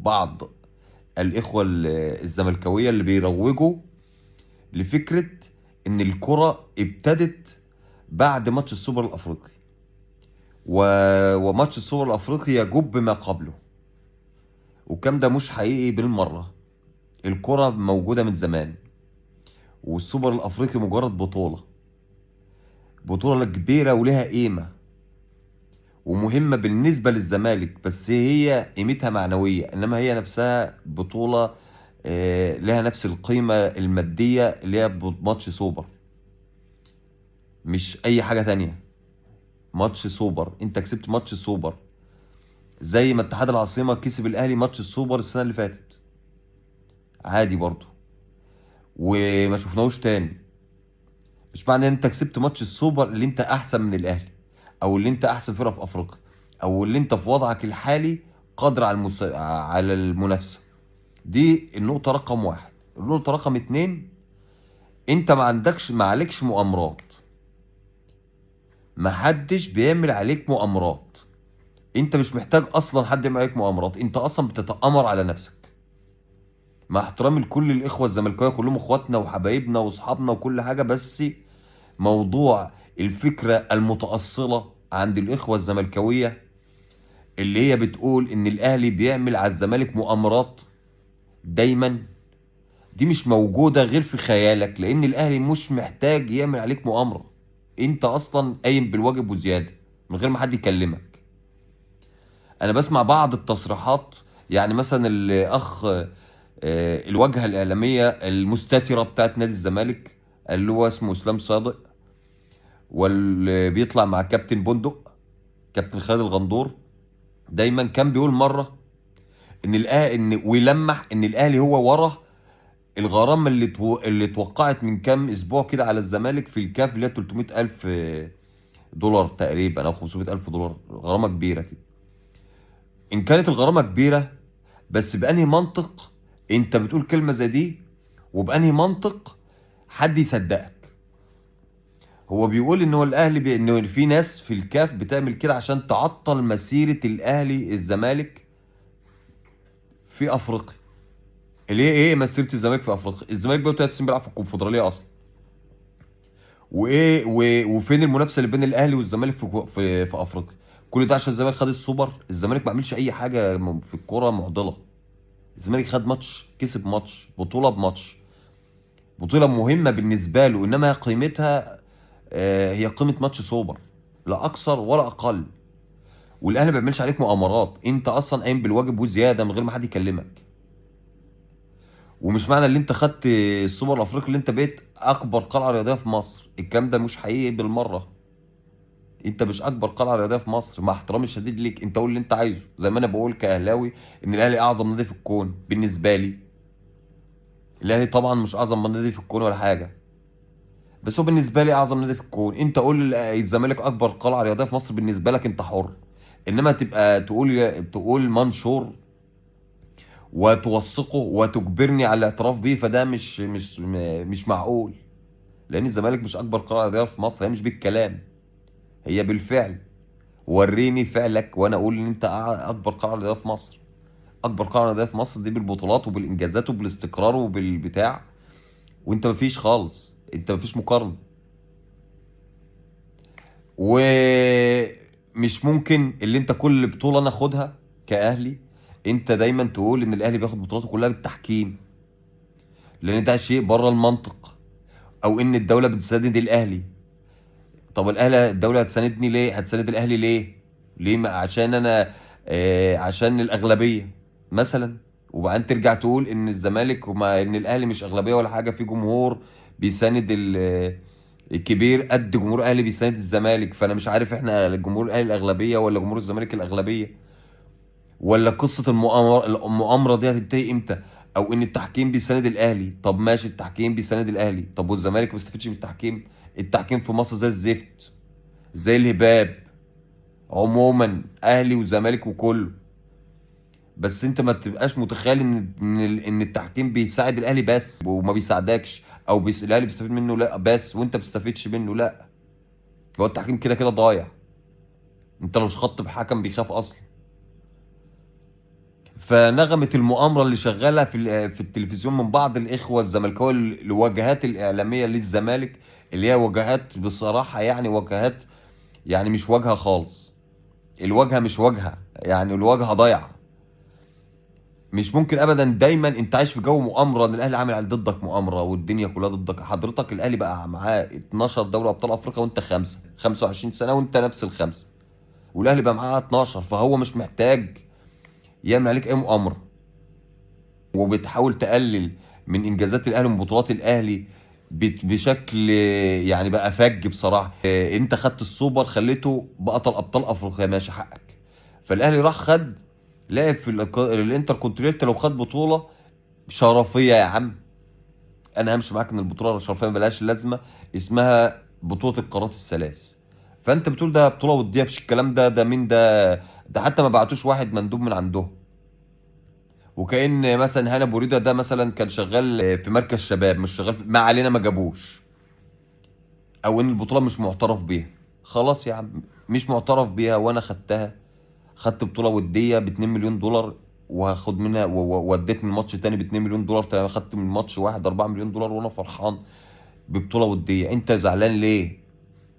بعض الاخوه الزملكاويه اللي بيروجوا لفكره ان الكره ابتدت بعد ماتش السوبر الافريقي، وماتش السوبر الافريقي يجب ما قبله، والكلام ده مش حقيقي بالمره. الكره موجوده من زمان، والسوبر الافريقي مجرد بطوله كبيره ولها قيمه ومهمه بالنسبه للزمالك، بس هي قيمتها معنويه، انما هي نفسها بطوله لها نفس القيمه الماديه اللي هي ماتش سوبر، مش اي حاجه تانية. ماتش سوبر، انت كسبت ماتش سوبر زي ما اتحاد العاصمه كسب الاهلي ماتش السوبر السنه اللي فاتت، عادي برضه، وما شفناهوش تاني. مش معنى ان انت كسبت ماتش السوبر اللي انت احسن من الاهلي، او اللي انت احسن فرقه في افريقيا، او اللي انت في وضعك الحالي قادر على على المنافسه. دي النقطه رقم واحد. النقطه رقم اتنين، انت ما عليكش مؤامرات. ما حدش بيعمل عليك مؤامرات. انت مش محتاج اصلا حد يعمل عليك مؤامرات، انت اصلا بتتامر على نفسك. مع احترامي لكل الاخوه الزملكاويه، كلهم اخواتنا وحبايبنا واصحابنا وكل حاجه، بس موضوع الفكره المتاصله عند الاخوه الزملكاويه اللي هي بتقول ان الاهلي بيعمل على الزمالك مؤامرات دايما، دي مش موجوده غير في خيالك، لان الاهلي مش محتاج يعمل عليك مؤامره. انت اصلا قايم بالواجب وزياده من غير ما حد يكلمك. انا بسمع بعض التصريحات، يعني مثلا الاخ الواجهه الاعلاميه المستتره بتاعت نادي الزمالك اللي هو اسمه اسلام صادق، واللي بيطلع مع كابتن بندق، كابتن خالد الغندور، دايما كان بيقول مره ان الاهلي، ويلمح ان الاهلي هو ورا الغرامه اللي اتوقعت من كام اسبوع كده على الزمالك في الكاف، اللي هي 300 الف دولار تقريبا او 500 الف دولار، غرامه كبيره كده. ان كانت الغرامه كبيره، بس بأنهي منطق انت بتقول كلمة زي دي؟ وبأنهي منطق حد يصدقك؟ هو بيقول ان هو الاهلي انه في ناس في الكاف بتعمل كده عشان تعطل مسيرة الاهلي الزمالك في افريقيا. ليه؟ ايه مسيرة الزمالك في افريقيا؟ الزمالك بقى 3 سنين بيلعب في الكونفدرالية اصلا. وايه وفين المنافسة اللي بين الاهلي والزمالك في افريقيا؟ كل ده عشان الزمالك خد السوبر. الزمالك ما عملش اي حاجة في الكورة معضلة. الزمالك خد ماتش، كسب ماتش، بطولة بماتش، بطولة مهمة بالنسبة له، إنما قيمتها هي قيمة ماتش سوبر، لا أكثر ولا أقل. والأهلي ما بيعملش عليك مؤامرات، أنت أصلا قايم بالواجب وزيادة من غير ما حد يكلمك. ومش معنى إن أنت خدت السوبر الأفريقي اللي أنت بقيت أكبر قلعة رياضية في مصر. الكلام ده مش حقيقي بالمرة. أنت مش أكبر قلعة رياضية في مصر، مع احترامي الشديد ليك. أنت قول اللي أنت عايزه، زي ما أنا بقول كأهلاوي إن الأهلي أعظم نادي في الكون بالنسبة لي. الأهلي طبعا مش أعظم نادي في الكون ولا حاجة، بس هو بالنسبه لي اعظم نادي في الكون. انت قول الزمالك اكبر قلعه رياضيه في مصر، بالنسبه لك انت حر. انما تبقى تقول منشور وتوثقه وتجبرني على الاعتراف بيه، فده مش معقول. لان الزمالك مش اكبر قلعه رياضيه في مصر، هي مش بالكلام، هي بالفعل. وريني فعلك وانا اقول ان انت اكبر قلعه رياضيه في مصر. اكبر قلعه رياضيه في مصر دي بالبطولات وبالانجازات وبالاستقرار وبالبتاع، وانت مفيش خالص، انت مفيش مقارنه. ومش ممكن اللي انت كل بطولة ناخدها كأهلي انت دايما تقول ان الاهلي بياخد بطولاته كلها بالتحكيم، لان ده شيء بره المنطق. او ان الدولة بتساند الاهلي. طب الاهلي، الدولة هتساندني ليه؟ هتساند الاهلي ليه؟ ليه؟ عشان انا عشان الاغلبية مثلا. وبعدين ترجع تقول ان الزمالك وما ان الاهلي مش اغلبية ولا حاجة، في جمهور بيساند الكبير قد جمهور الاهلي بيساند الزمالك. فانا مش عارف احنا جمهور الاهلي الاغلبيه ولا جمهور الزمالك الاغلبيه، ولا قصه المؤامره دي هتنتهي امتى؟ او ان التحكيم بيساند الاهلي. طب ماشي، التحكيم بيساند الاهلي، طب والزمالك ما بيستفيدش من التحكيم؟ التحكيم في مصر زي الزفت، زي الهباب عموما، اهلي وزمالك وكله. بس انت ما تبقاش متخيل ان التحكيم بيساعد الاهلي بس وما بيساعدكش، او الاهلي بيستفيد منه لا بس وانت بتستفيدش منه، لا. هو التحكيم كده كده ضايع. انت لو مش خط بحكم بيخاف اصلا. فنغمة المؤامرة اللي شغالة في التلفزيون من بعض الإخوة الزملكاوية الوجهات الإعلامية للزمالك، اللي هي وجهات بصراحة يعني وجهات يعني مش واجهة خالص. الواجهة مش واجهة، يعني الواجهة ضايعة. مش ممكن ابدا، دايما انت عايش في جو مؤامره، ان الاهلي عامل ضدك مؤامره والدنيا كلها ضدك. حضرتك الاهلي بقى معاه 12 دوري ابطال افريقيا وانت خمسه، 25 سنه وانت نفس الخمسه، والاهلي بقى معاه 12. فهو مش محتاج يعمل عليك اي مؤامره. وبتحاول تقلل من انجازات الاهلي ومن بطولات الاهلي بشكل يعني بقى فج بصراحه. انت خدت السوبر خليته بطل ابطال افريقيا، ماشي حقك. فالاهلي راح خد، لعب في الانتر كونتيننتال لو خد بطوله شرفيه يا عم. انا همشي معاك ان البطوله الشرفيه ملهاش لازمه، اسمها بطوله القارات الثلاث. فانت بتقول ده بطوله وديه، فيش الكلام ده. ده مين ده؟ ده حتى ما بعتوش واحد مندوب من عندهم. وكأن مثلا هنا بوريدا ده مثلا كان شغال في مركز شباب، مش شغال ما علينا، ما جابوش. او ان البطوله مش معترف بيها. خلاص يا عم، مش معترف بيها وانا خدتها. خدت بطوله وديه ب 2 مليون دولار، وهاخد منها واديت من ماتش تاني ب 2 مليون دولار تاني. خدت من ماتش واحد 4 مليون دولار وانا فرحان ببطوله وديه. انت زعلان ليه؟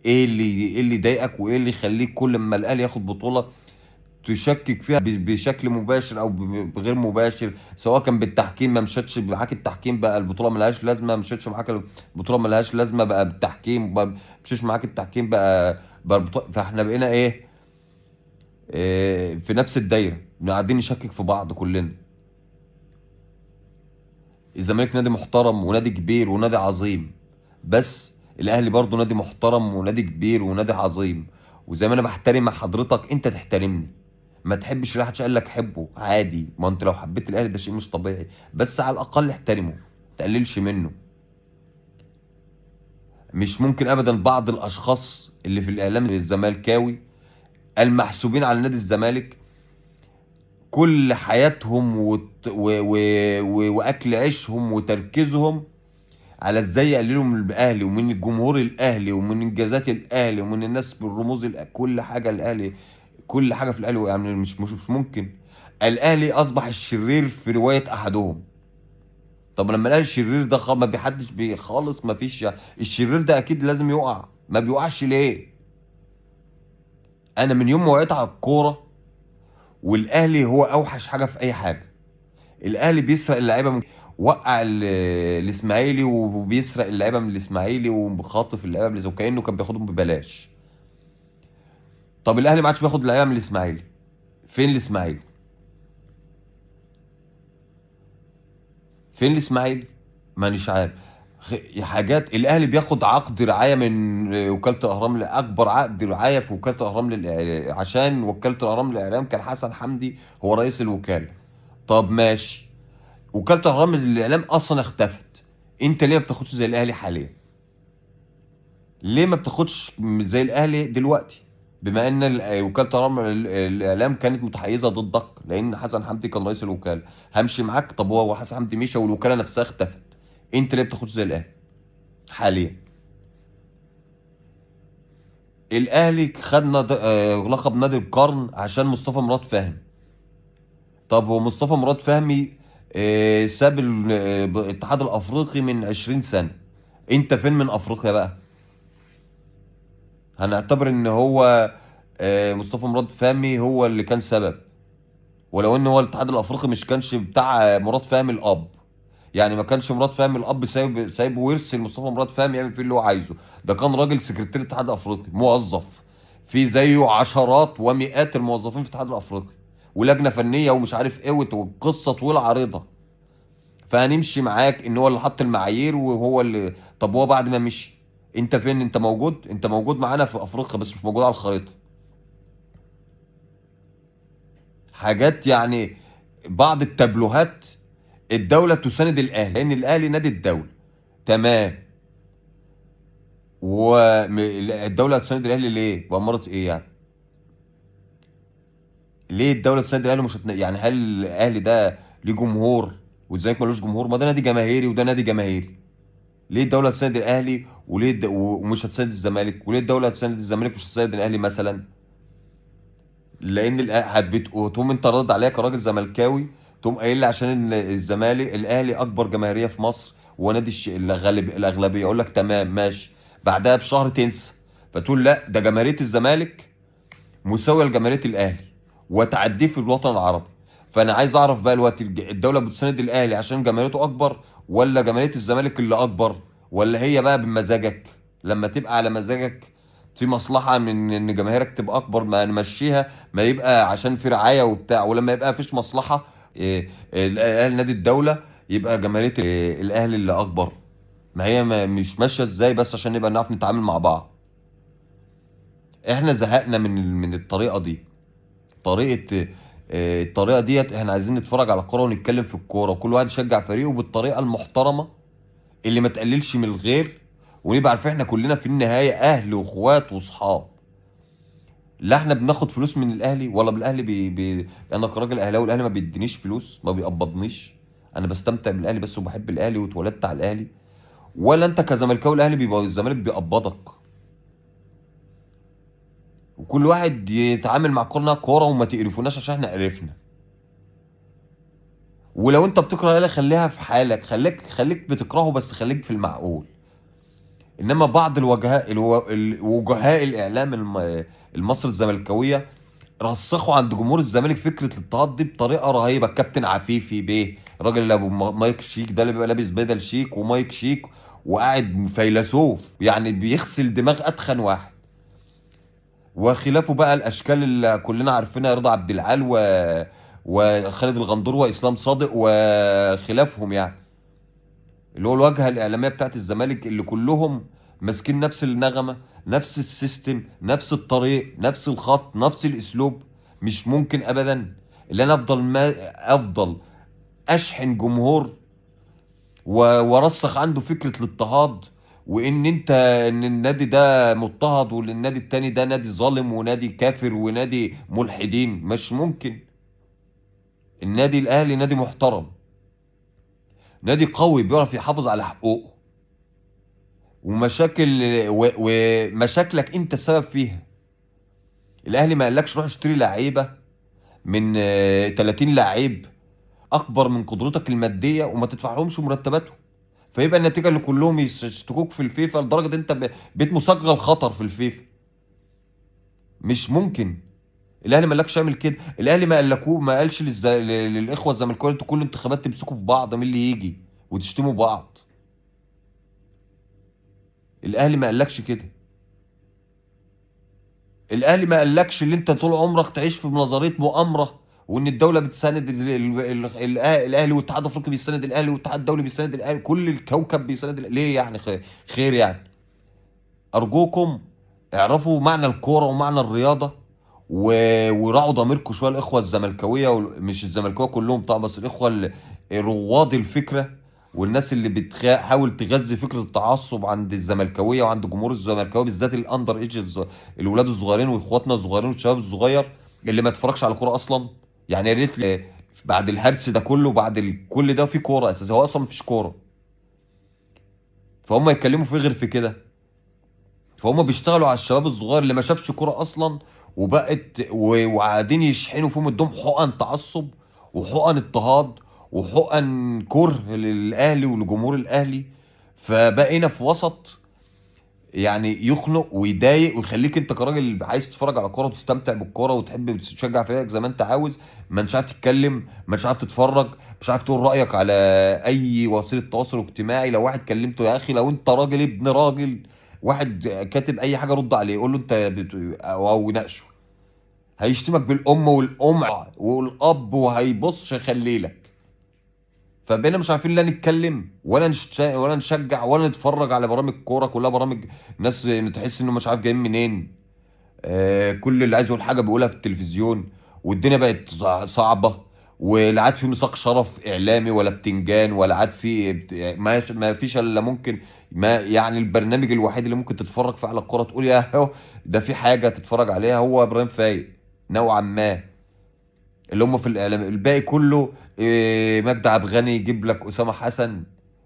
ايه اللي يضايقك وايه اللي يخليك كل ما الاهلي ياخد بطوله تشكك فيها بشكل مباشر او بغير مباشر؟ سواء كان بالتحكيم، ما مشيتش معاك التحكيم بقى البطوله ملهاش لازمه، ما مشيتش معاك البطوله ملهاش لازمه بقى بالتحكيم، ما مشيش معاك التحكيم بقى البطوله. فاحنا بقينا إيه في نفس الدايره قاعدين نشكك في بعض كلنا. الزمالك نادي محترم ونادي كبير ونادي عظيم، بس الاهلي برضه نادي محترم ونادي كبير ونادي عظيم. وزي ما انا بحترم حضرتك انت تحترمني. ما تحبش اللي قال لك حبه عادي، ما انت لو حبيت الاهلي ده شيء مش طبيعي، بس على الاقل احترمه، ما تقللش منه. مش ممكن ابدا بعض الاشخاص اللي في الاعلام الزمالكاوي المحسوبين على نادي الزمالك كل حياتهم واكل عيشهم وتركيزهم على ازاي يقللوا من الاهلي ومن الجمهور الاهلي ومن انجازات الاهلي ومن الناس بالرموز كل حاجه الاهلي، كل حاجه في الاهلي. يعني مش ممكن. الاهلي اصبح الشرير في روايه احدهم. طب لما الاهلي الشرير ده ما بيحدش خالص، ما فيش الشرير ده اكيد لازم يقع. ما بيوقعش ليه؟ انا من يوم ما وقعت على الكوره والاهلي هو اوحش حاجه في اي حاجه. الاهلي بيسرق اللعيبه من، وقع الاسماعيلي وبيسرق اللعيبه من الاسماعيلي وبخاطف اللعيبه وكانه كان بياخدهم ببلاش. طب الاهلي ما عادش بياخد لعيبه من الاسماعيلي. فين الاسماعيلي؟ فين الاسماعيلي؟ مانيش عارف. حاجات الاهلي بياخد عقد رعايه من وكاله الاهرام، لاكبر عقد رعايه في وكاله الاهرام عشان وكاله الاهرام للاعلام كان حسن حمدي هو رئيس الوكاله. طب ماشي، وكاله الاهرام للاعلام اصلا اختفت. انت ليه ما بتاخدش زي الاهلي حاليا؟ ليه ما بتاخدش زي الاهلي دلوقتي؟ بما ان وكاله الاهرام الاعلام كانت متحيزه ضدك لان حسن حمدي كان رئيس الوكاله. همشي معاك. طب هو حسن حمدي مشى والوكاله نفسها اختفت. انت ليه بتاخدش زي الاهلي حاليا؟ الاهلي خدنا لقب نادي القرن عشان مصطفى مراد فهمي. طب هو مصطفى مراد فهمي ساب الاتحاد الافريقي من 20 سنه. انت فين من افريقيا بقى؟ هنعتبر ان هو مصطفى مراد فهمي هو اللي كان سبب، ولو ان هو الاتحاد الافريقي مش كانش بتاع مراد فهمي الاب. يعني ما كانش مراد فهمي الاب سايب ورث لمصطفى مراد فهمي يعمل فيه اللي هو عايزه. ده كان راجل سكرتير الاتحاد الافريقي، موظف في زيه عشرات ومئات الموظفين في الاتحاد الافريقي ولجنه فنيه ومش عارف ايه وقصه طويله عريضه. فهنمشي معاك ان هو اللي حط المعايير وهو اللي. طب هو بعد ما مشي انت فين؟ انت موجود، انت موجود معانا في افريقيا بس مش موجود على الخريطه. حاجات يعني بعض التابلوهات. الدولة تساند الأهلي لأن الأهلي نادي الدولة، تمام. والدولة تساند الأهلي ليه؟ بأمارة إيه يعني؟ ليه الدولة تساند الأهلي مش يعني هل الأهلي ده ليه جمهور والزمالك ملوش جمهور؟ ما ده نادي جماهيري وده نادي جماهيري. ليه الدولة تساند الأهلي ومش هتساند الزمالك؟ وليه الدولة تساند الزمالك مش هتساند الأهلي مثلا؟ لان وتقوم انت رد عليا كراجل زملكاوي، تقوم قايل لي عشان الزمالك الاهلي اكبر جماهيريه في مصر ونادي الاغلبيه، اقول لك تمام ماشي. بعدها بشهر تنسى، فتقول لا ده جماهيريه الزمالك مساويه لجماهيريه الاهلي وتعديه في الوطن العربي. فانا عايز اعرف بقى دلوقتي الدوله بتساند الاهلي عشان جماهيريته اكبر، ولا جماهيريه الزمالك اللي اكبر، ولا هي بقى بمزاجك؟ لما تبقى على مزاجك في مصلحه من ان جماهيرك تبقى اكبر ما نمشيها، ما يبقى عشان في رعايه وبتاع. ولما يبقى فيش مصلحه الاهلي نادي الدوله، يبقى جماهيريه الاهلي اللي اكبر. ما هي مش ماشيه ازاي بس عشان نبقى نعرف نتعامل مع بعض. احنا زهقنا من الطريقه دي. طريقه الطريقه ديت احنا عايزين نتفرج على الكوره ونتكلم في الكوره، وكل واحد يشجع فريقه بالطريقه المحترمه اللي ما تقللش من الغير، ونبقى عارفين احنا كلنا في النهايه اهل واخوات واصحاب. لا احنا بناخد فلوس من الاهلي ولا بالاهلي انا كراجل اهلاوي الاهلي ما بيدينيش فلوس، ما بيقبضنيش. انا بستمتع بالاهلي بس وبحب الاهلي واتولدت على الاهلي. ولا انت كزملكاوي الاهلي بيبقى الزمالك بيقبضك؟ وكل واحد يتعامل مع كورنا كوره وما تقرفوناش عشان احنا قرفنا. ولو انت بتكره الاهلي خليها في حالك، خليك بتكرهه بس خليك في المعقول. انما بعض الوجهاء الاعلام المصري الزملكاويه رسخوا عند جمهور الزمالك فكره الاضطهاد دي بطريقه رهيبه. الكابتن عفيفي بيه، الراجل اللي ابو مايك شيك ده، اللي بيبقى لابس بدل شيك ومايك شيك وقاعد فيلسوف يعني بيغسل دماغ اتخن واحد. وخلافه بقى الاشكال اللي كلنا عارفينها، رضا عبد العال وخالد الغندور واسلام صادق وخلافهم يعني، اللي هو الواجهه الاعلاميه بتاعت الزمالك، اللي كلهم ماسكين نفس النغمه، نفس السيستم، نفس الطريق، نفس الخط، نفس الاسلوب. مش ممكن ابدا اللي انا افضل اشحن جمهور وارسخ عنده فكره الاضطهاد، وان ان النادي ده مضطهد وان النادي التاني ده نادي ظالم ونادي كافر ونادي ملحدين. مش ممكن. النادي الاهلي نادي محترم، نادي قوي بيعرف يحافظ على حقوقه. ومشاكل ومشاكلك انت السبب فيها. الاهلي ما قالكش روح اشتري لعيبه من 30 لعيب اكبر من قدرتك الماديه وما تدفعلهمش مرتباتهم، فيبقى النتيجه اللي كلهم يشتكوك في الفيفا لدرجه انت بقيت مسجل خطر في الفيفا. مش ممكن. الاهلي ما قالكش اعمل كده. الاهلي ما قالش للاخوه الزملكاويه انتوا كل انتخابات تمسكوا في بعض مين اللي يجي وتشتموا بعض. الاهلي ما قالكش كده. الاهلي ما قالكش اللي انت طول عمرك تعيش في نظريه مؤامره، وان الدوله بتساند الاهلي والاتحاد الافريقي بيساند الاهلي والاتحاد الدولي بيساند الاهلي، كل الكوكب بيساند ليه يعني؟ خير يعني. ارجوكم اعرفوا معنى الكوره ومعنى الرياضه وراعوا ضميركم شويه. الاخوه الزملكاويه مش الزملكاويه كلهم طبعا، بس الاخوه رواد الفكره والناس اللي بتحاول تغذي فكره التعصب عند الزملكاويه وعند جمهور الزملكاويه بالذات الاندر ايج، الولاد الصغيرين واخواتنا الصغيرين والشباب الصغير اللي ما يتفرجش على كوره اصلا. يعني يا ريت بعد الهرس ده كله، بعد كل ده في كوره اساسا؟ هو اصلا مفيش كوره. فهم يتكلموا في غير في كده؟ فهم بيشتغلوا على الشباب الصغير اللي ما شافش كوره اصلا، وقاعدين يشحنوا فيهم ادهم حقن تعصب وحقن اضطهاد وحقن كره للاهلي ولجمهور الاهلي. فبقينا في وسط يعني يخنق ويضايق ويخليك انت كراجل عايز تتفرج على كوره وتستمتع بالكوره وتحب تشجع فريقك زي ما انت عاوز، ما انتش عارف تتكلم، ما انتش عارف تتفرج، مش عارف تقول رايك على اي وسيله تواصل اجتماعي. لو واحد كلمته يا اخي، لو انت راجل ابن راجل، واحد كاتب اي حاجه رد عليه، قول له انت او ناقشه. هيشتمك بالام والام والاب وهيبص يخليلك. فبقينا مش عارفين لا نتكلم ولا نشجع ولا نتفرج على برامج كوره، كلها برامج ناس تحس انه مش عارف جايين منين. كل اللي عايز يقول حاجه بيقولها في التلفزيون. والدنيا بقت صعبه، ولا عاد في ميثاق شرف اعلامي ولا بتنجان، ولا عاد في ما فيش الا ممكن ما يعني البرنامج الوحيد اللي ممكن تتفرج فيه على الكوره تقول يا هو ده في حاجه تتفرج عليها هو ابراهيم فايق نوعا ما. اللي هم في الاعلام الباقي كله مجدي عبد الغني يجيب لك اسامه حسن،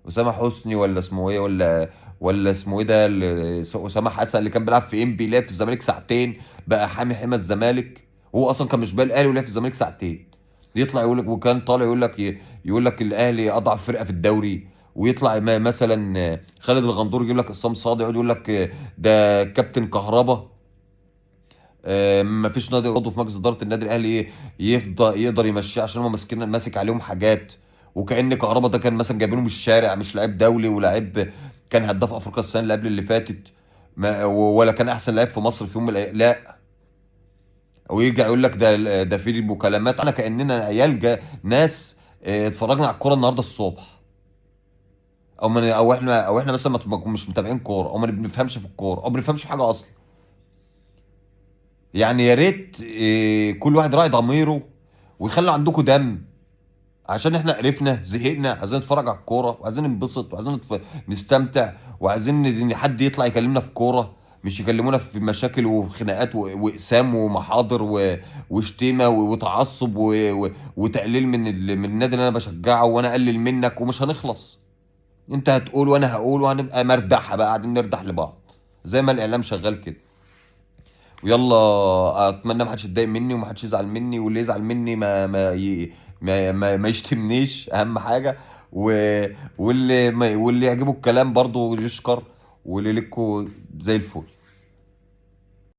اسامه حسني ولا اسمه ايه، ولا اسمه ايه ده اسامه حسن اللي كان بيلعب في ام بي لعب في الزمالك ساعتين بقى حامي حمى الزمالك هو اصلا كان مش بقى الاهلي ولعب في الزمالك ساعتين، يطلع يقول لك، وكان طالع يقول لك الاهلي اضعف فرقه في الدوري. ويطلع مثلا خالد الغندور يجيب لك عصام صادق يقعد يقول لك ده كابتن كهربا. ما فيش نادي عضو في مجلس اداره النادي الاهلي يقدر يمشيه عشان هم ماسك عليهم حاجات. وكأن كهربا ده كان مثلا جايبينه من الشارع، مش لعيب دولي ولاعيب كان هداف افريقيا السنه اللي قبل اللي فاتت، ولا كان احسن لاعب في مصر في يوم من الأيام. لا. ويرجع يقول لك ده في مكالمات، انا كأننا عيال ناس اتفرجنا على الكوره النهارده الصبح، او من او احنا مثلا مش متابعين كوره، او ما بنفهمش في الكوره، او ما بنفهمش في حاجه اصلا. يعني يا ريت كل واحد راعي ضميره ويخلي عندكم دم، عشان احنا قرفنا زهقنا، عايزين نتفرج على الكوره وعايزين ننبسط وعايزين نستمتع، وعايزين ان حد يطلع يكلمنا في كوره، مش يكلمونا في مشاكل وخناقات واقسام ومحاضر وشتيمه وتعصب وتقليل من النادي اللي انا بشجعه، وانا اقلل منك ومش هنخلص. انت هتقول وانا هقول وهنبقى مردحه بقى، قاعدين نردح لبعض زي ما الاعلام شغال كده. ويلا، اتمنى ما حدش يتضايق مني وما حدش يزعل مني، واللي يزعل مني ما يشتمنيش، اهم حاجه. و... واللي يعجبه الكلام برضو يشكر، واللي لكو زي الفل.